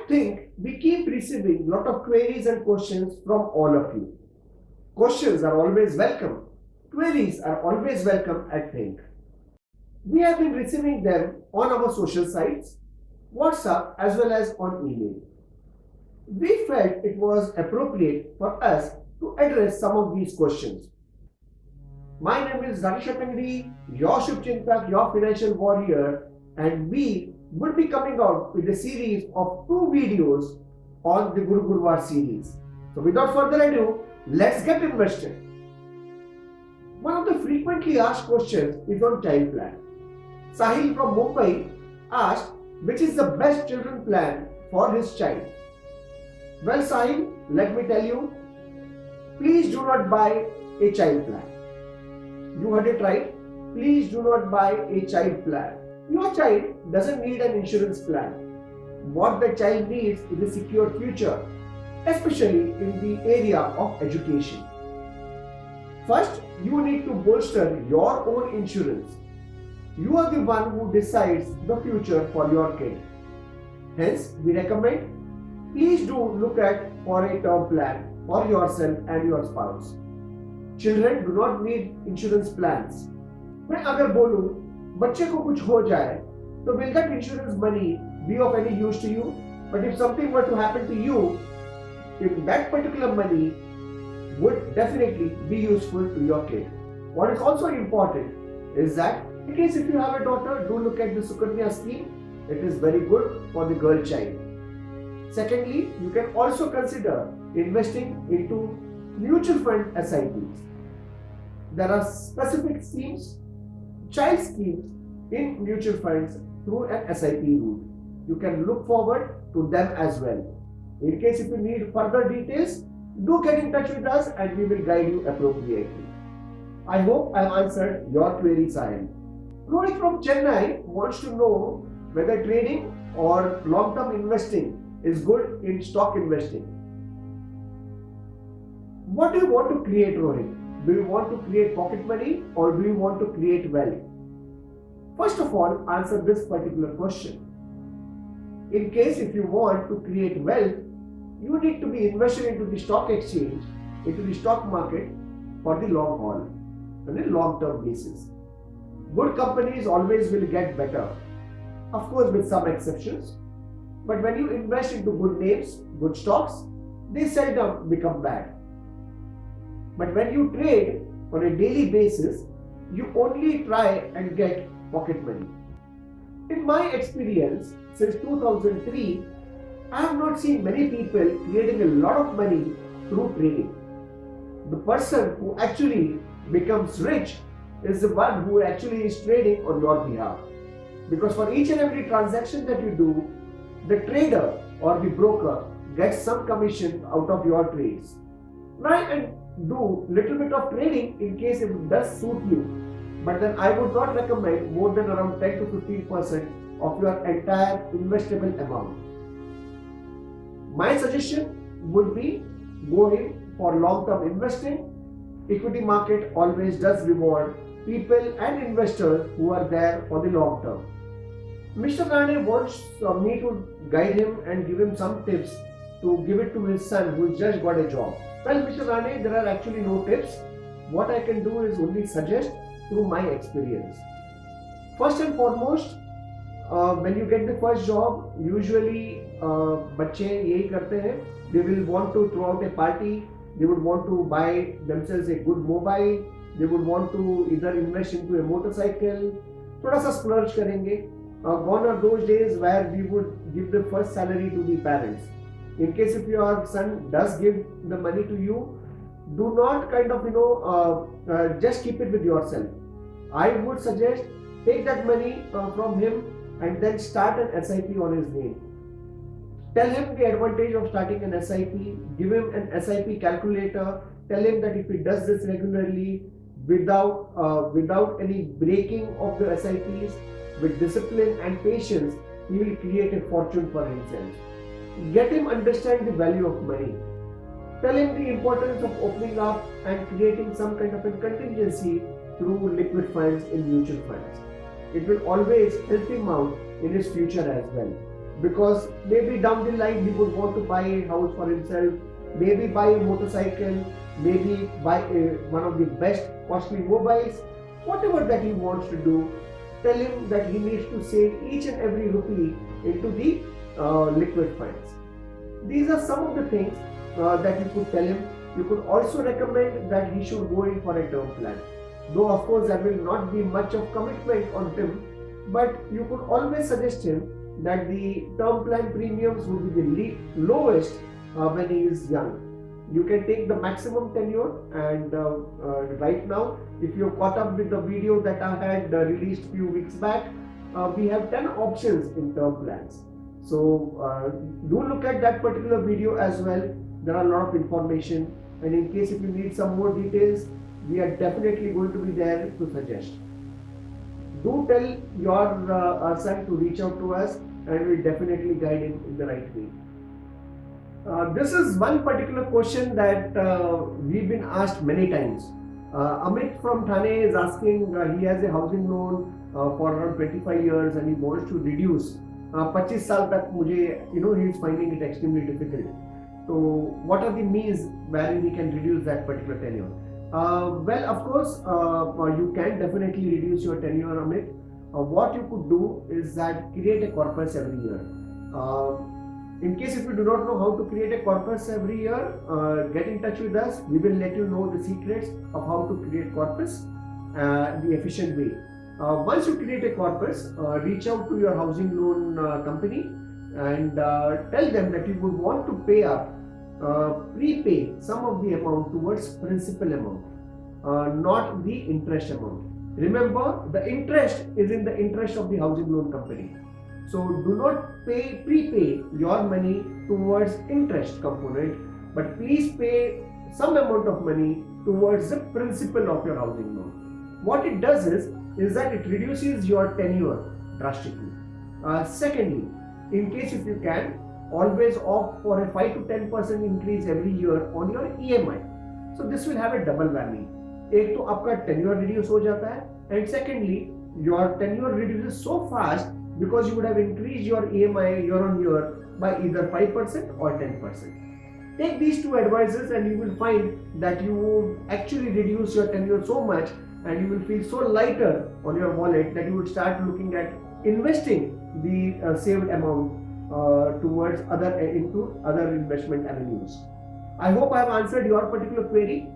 I think we keep receiving a lot of queries and questions from all of you. Questions are always welcome. Queries are always welcome at Think. We have been receiving them on our social sites, WhatsApp, as well as on email. We felt it was appropriate for us to address some of these questions. My name is Rakesh Apangri, your Shubchintak, your financial warrior, and we would be coming out with a series of 2 videos on the Guru Gurwar series. So without further ado, let's get invested. One of the frequently asked questions is on child plan. Sahil from Mumbai asked which is the best children plan for his child. Well, Sahil, let me tell you, please do not buy a child plan. You heard it right. Please do not buy a child plan. Your child doesn't need an insurance plan. What the child needs is a secure future, especially in the area of education. First, you need to bolster your own insurance. You are the one who decides the future for your kid. Hence, we recommend please do look at for a term plan for yourself and your spouse. Children do not need insurance plans. मैं अगर बोलूं बच्चे को कुछ हो जाए तो will that insurance money be of any use to you? But if something were to happen to you, if that particular money would definitely be useful to your kid. What is also important is that in case if you have a daughter, do look at the Sukanya scheme. It is very good for the girl child. Secondly, you can also consider investing into mutual fund SIPs. There are specific schemes, child schemes in mutual funds through an SIP route. You can look forward to them as well. In case if you need further details, do get in touch with us and we will guide you appropriately. I hope I have answered your query, Sahil. Rohit from Chennai wants to know whether trading or long-term investing is good in stock investing. What do you want to create, Rohit? Do you want to create pocket money or do you want to create wealth? First of all, answer this particular question. In case if you want to create wealth, you need to be invested into the stock exchange, into the stock market for the long haul, on a long-term basis. Good companies always will get better, of course with some exceptions. But when you invest into good names, good stocks, they seldom become bad. But when you trade on a daily basis, you only try and get pocket money. In my experience, since 2003, I have not seen many people creating a lot of money through trading. The person who actually becomes rich is the one who actually is trading on your behalf. Because for each and every transaction that you do, the trader or the broker gets some commission out of your trades. Try and do little bit of trading in case it does suit you. But then I would not recommend more than around 10 to 15% of your entire investable amount. My suggestion would be go in for long-term investing. Equity market always does reward people and investors who are there for the long term. Mr. Rane wants me to guide him and give him some tips to give it to his son who just got a job. Well, Mr. Rane, there are actually no tips. What I can do is only suggest through my experience. First and foremost, when you get the first job, usually बच्चे यही करते हैं. They will want to throw out a party. They would want to buy themselves a good mobile. They would want to either invest into a motorcycle. थोड़ा सा splurge करेंगे. Gone are those days where we would give the first salary to the parents. In case if your son does give the money to you, do not kind of just keep it with yourself. I would suggest take that money from him and then start an SIP on his name. Tell him the advantage of starting an SIP. Give him an SIP calculator. Tell him that if he does this regularly, without any breaking of the SIPs, with discipline and patience, he will create a fortune for himself. Get him understand the value of money. Tell him the importance of opening up and creating some kind of a contingency through liquid funds in mutual funds. It will always help him out in his future as well. because maybe down the line he would want to buy a house for himself, maybe buy a motorcycle, maybe buy one of the best costly mobiles, whatever that he wants to do. Tell him that he needs to save each and every rupee into the liquid funds. These are some of the things that you could tell him. You could also recommend that he should go in for a term plan. Though of course there will not be much of commitment on him, but you could always suggest him that the term plan premiums would be the lowest when he is young. You can take the maximum tenure, and right now, if you're caught up with the video that I had released few weeks back, we have 10 options in term plans. So do look at that particular video as well. There are a lot of information, and in case if you need some more details, we are definitely going to be there to suggest. Do tell your son to reach out to us, and we'll definitely guide him in the right way. This is one particular question that we've been asked many times. Amit from Thane is asking, he has a housing loan for around 25 years and he wants to reduce 25 साल तक मुझे, he is finding it extremely difficult. So what are the means wherein he can reduce that particular tenure? Well, of course, you can definitely reduce your tenure, Amit. What you could do is that create a corpus every year. In case if you do not know how to create a corpus every year, get in touch with us. We will let you know the secrets of how to create corpus the efficient way. Once you create a corpus, reach out to your housing loan company and tell them that you would want to pay up, prepay some of the amount towards principal amount, not the interest amount. Remember, the interest is in the interest of the housing loan company. So do not prepay your money towards interest component, but please pay some amount of money towards the principal of your housing loan. What it does is that it reduces your tenure drastically. Secondly, in case if you can, always opt for a 5 to 10% increase every year on your EMI. So this will have a double whammy. एक तो आपका tenure reduce हो जाता है, and secondly, your tenure reduces so fast because you would have increased your EMI year on year by either 5% or 10%. Take these two advices and you will find that you will actually reduce your tenure so much, and you will feel so lighter on your wallet that you would start looking at investing the saved amount towards into other investment avenues. I hope I have answered your particular query.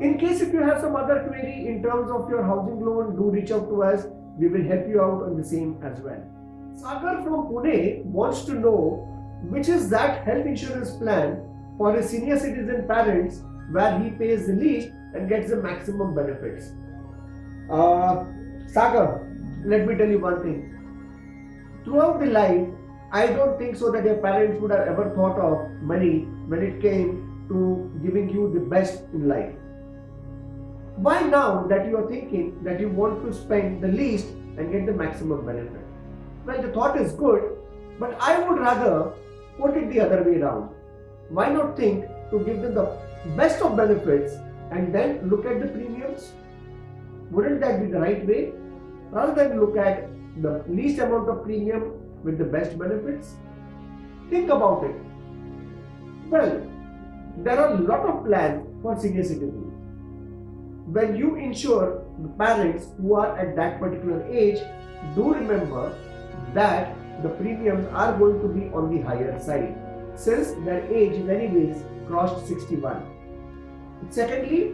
In case if you have some other query in terms of your housing loan, do reach out to us. We will help you out on the same as well. Sagar from Pune wants to know which is that health insurance plan for his senior citizen parents where he pays the least and gets the maximum benefits. Sagar, let me tell you one thing. Throughout the life, I don't think so that your parents would have ever thought of money when it came to giving you the best in life. Why now that you are thinking that you want to spend the least and get the maximum benefit? Well, the thought is good, but I would rather put it the other way around. Why not think to give them the best of benefits and then look at the premiums? Wouldn't that be the right way? Rather than look at the least amount of premium with the best benefits? Think about it. Well, there are a lot of plans for senior citizens. When you insure the parents who are at that particular age, do remember that the premiums are going to be on the higher side since their age is anyways crossed 61. Secondly,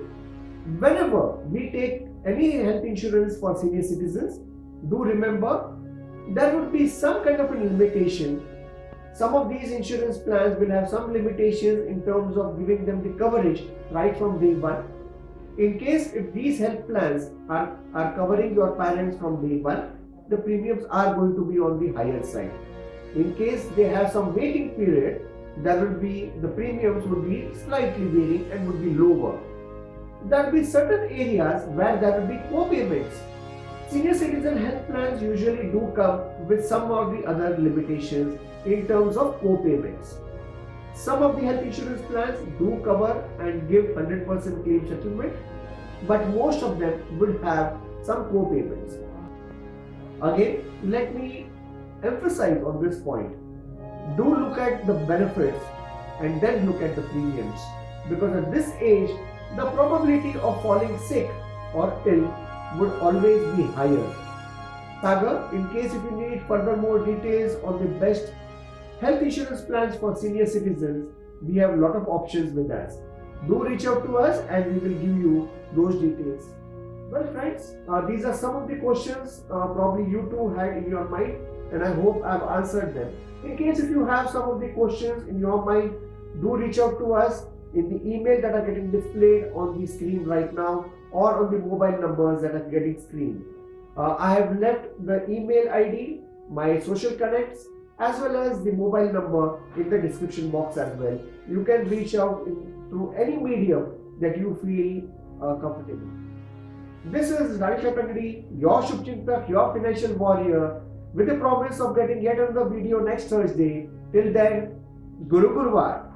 whenever we take any health insurance for senior citizens, do remember there would be some kind of a limitation. Some of these insurance plans will have some limitations in terms of giving them the coverage right from day one. In case if these health plans are covering your parents from day one, the premiums are going to be on the higher side. In case they have some waiting period, the premiums would be slightly varying and would be lower. There will be certain areas where there will be co-payments. Senior citizen health plans usually do come with some of the other limitations in terms of co-payments. Some of the health insurance plans do cover and give 100% claim settlement, but most of them will have some co-payments. Again, let me emphasize on this point. Do look at the benefits and then look at the premiums, because at this age the probability of falling sick or ill would always be higher. Sagar, in case if you need further more details on the best health insurance plans for senior citizens, we have a lot of options with us. Do reach out to us and we will give you those details. Well friends, these are some of the questions probably you too had in your mind, and I hope I have answered them. In case if you have some of the questions in your mind, do reach out to us in the email that are getting displayed on the screen right now, or on the mobile numbers that are getting screened. I have left the email ID, my social connects, as well as the mobile number in the description box as well. You can reach out through any medium that you feel comfortable. This is Rajesh Atangadi, your Shubchintak, your financial warrior, with the promise of getting yet another video next Thursday. Till then, Guru Gurvat.